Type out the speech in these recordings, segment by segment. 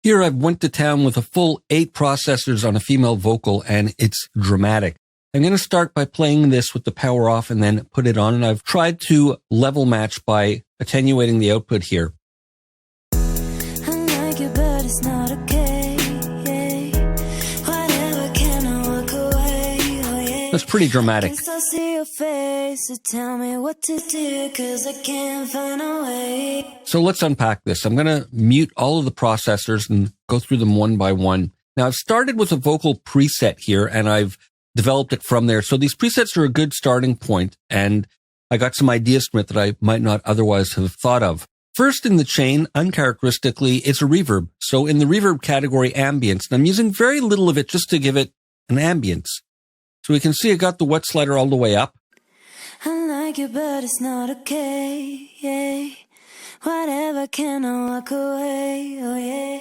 Here I've went to town with a full 8 processors on a female vocal, and it's dramatic. I'm going to start by playing this with the power off and then put it on, and I've tried to level match by attenuating the output here. I like you, but it's not okay. Whatever, can I walk away? Oh, yeah. That's pretty dramatic. I still see your face, so tell me what to do, 'cause I can't find a way. So let's unpack this. I'm going to mute all of the processors and go through them one by one. Now, I've started with a vocal preset here, and I've developed it from there. So these presets are a good starting point, and I got some ideas from it that I might not otherwise have thought of. First in the chain, uncharacteristically, it's a reverb. So in the reverb category, ambience, and I'm using very little of it just to give it an ambience. So we can see I got the wet slider all the way up. I like you, but it's not okay. Whatever, can I walk away? Oh, yeah.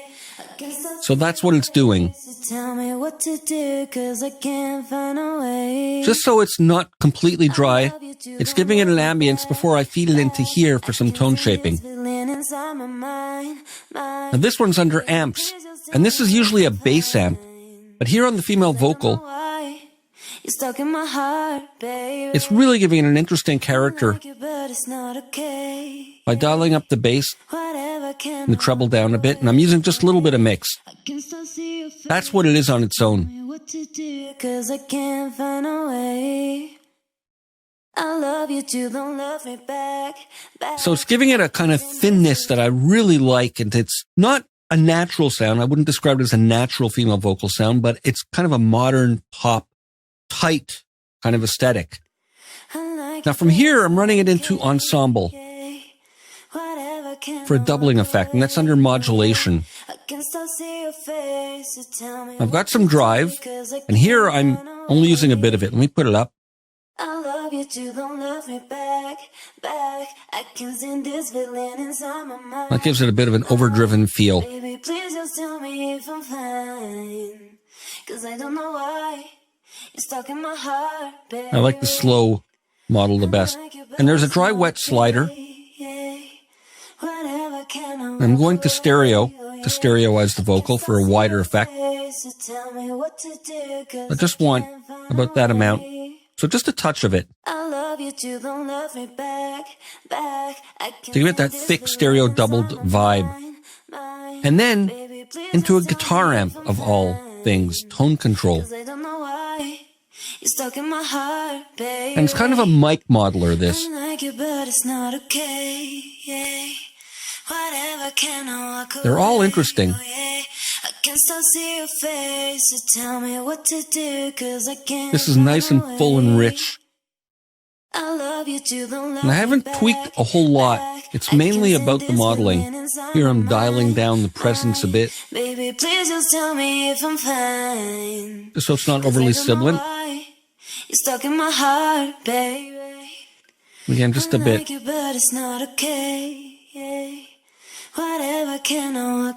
So that's what it's doing. Tell me what to do, 'cause I can't find a way. Just so it's not completely dry, it's giving it an ambience before I feed it into here for some tone shaping. Now this one's under amps, and this is usually a bass amp. But here on the female vocal, it's really giving it an interesting character by dialing up the bass and the treble down a bit, and I'm using just a little bit of mix. That's what it is on its own. So it's giving it a kind of thinness that I really like, and it's not a natural sound. I wouldn't describe it as a natural female vocal sound, but it's kind of a modern pop, tight kind of aesthetic. Now from here, I'm running it into ensemble for a doubling effect, and that's under modulation. I've got some drive, and here I'm only using a bit of it. Let me put it up. That gives it a bit of an overdriven feel. I like the slow model the best. And there's a dry wet slider. I'm going to stereo to stereoize the vocal for a wider effect. I just want about that amount. So just a touch of it. To give it that thick stereo doubled vibe. And then into a guitar amp of all things, tone control. And it's kind of a mic modeler, this. They're all interesting. This is nice and full and rich. And I haven't tweaked a whole lot. It's mainly about the modeling. Here I'm dialing down the presence a bit, just so it's not overly sibilant. Again, just a bit.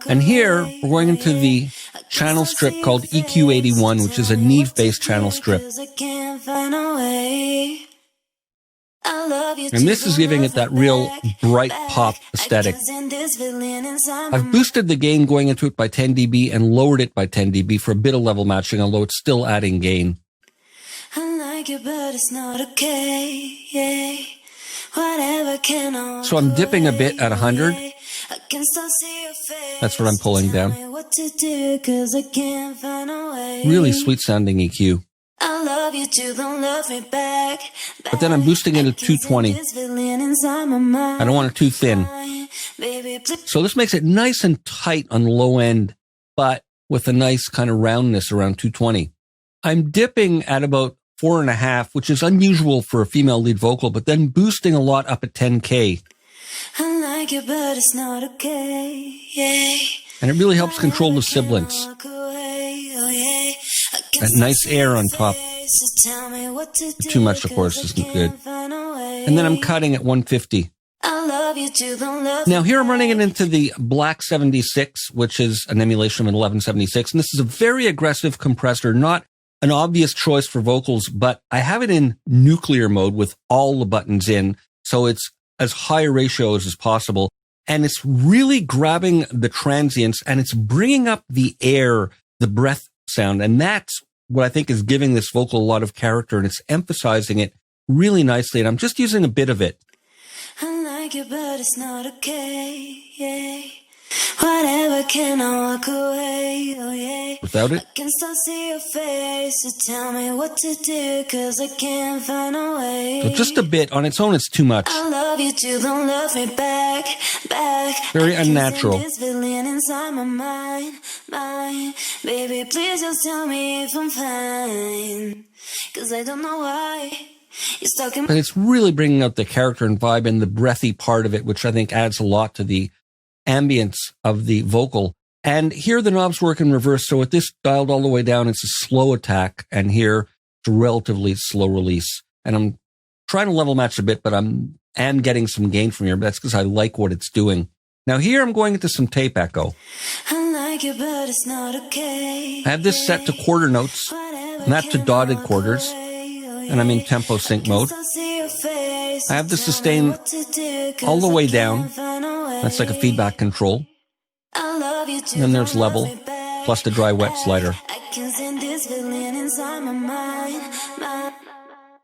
And here, we're going into the channel strip called EQ81, which is a Neve-based channel strip. And this is giving it that real bright pop aesthetic. I've boosted the gain going into it by 10 dB and lowered it by 10 dB for a bit of level matching, although it's still adding gain. So I'm dipping a bit at 100. That's what I'm pulling down. Really sweet sounding EQ. But then I'm boosting it at 220. I don't want it too thin. So this makes it nice and tight on the low end, but with a nice kind of roundness around 220. I'm dipping at about 4.5, which is unusual for a female lead vocal, but then boosting a lot up at 10K. I like you, but it's not okay. And it really helps control the sibilants. That nice air on top. Too much, of course, isn't good. And then I'm cutting at 150. Now here I'm running it into the Black 76, which is an emulation of an 1176. And this is a very aggressive compressor, not an obvious choice for vocals, but I have it in nuclear mode with all the buttons in. So it's as high ratios as possible. and it's really grabbing the transients and it's bringing up the air, the breath sound. And that's what I think is giving this vocal a lot of character, and it's emphasizing it really nicely. And I'm just using a bit of it. I like you, but it's not okay. Yeah. Whatever, can I walk away? Oh yeah. Without it? I can still see your face, so tell me what to do, 'cause I can't find a way. So just a bit. On its own, it's too much. I love you too, don't love me back. Very unnatural. This feeling inside my mind. Baby, please just tell me if I'm fine, 'cause I don't know why. You're stuck in. But it's really bringing out the character and vibe and the breathy part of it, which I think adds a lot to the ambience of the vocal. And here the knobs work in reverse. So with this dialed all the way down, it's a slow attack. And here it's a relatively slow release. And I'm trying to level match a bit, but I'm getting some gain from here. But that's because I like what it's doing. Now here I'm going into some tape echo. I like you, but it's not okay. I have this set to quarter notes, not to dotted quarters. And I'm in tempo sync mode. I have the sustain all the way down. That's like a feedback control. And then there's level, plus the dry wet slider.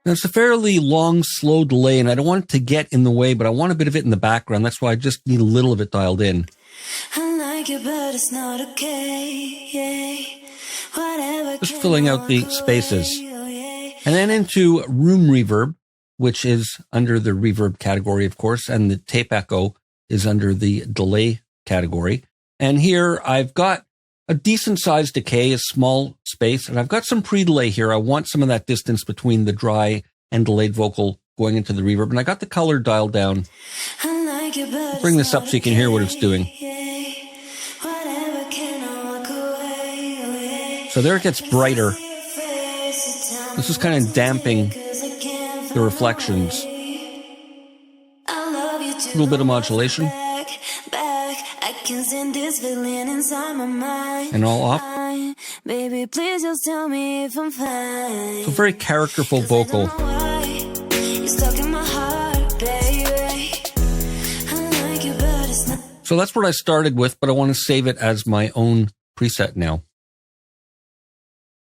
Now it's a fairly long, slow delay, and I don't want it to get in the way, but I want a bit of it in the background. That's why I just need a little of it dialed in. Just filling out the spaces. And then into room reverb, which is under the reverb category, of course, and the tape echo is under the delay category. And here I've got a decent sized decay, a small space, and I've got some pre-delay here. I want some of that distance between the dry and delayed vocal going into the reverb. And I got the color dialed down. I'll bring this up so you can hear what it's doing. So there it gets brighter. This is kind of damping the reflections. A little bit of modulation. And all off. So very characterful vocal. So that's what I started with, but I want to save it as my own preset now.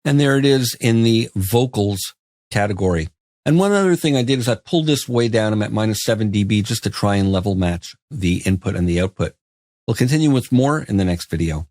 And there it is in the vocals category. And one other thing I did is I pulled this way down. I'm at -7 dB just to try and level match the input and the output. We'll continue with more in the next video.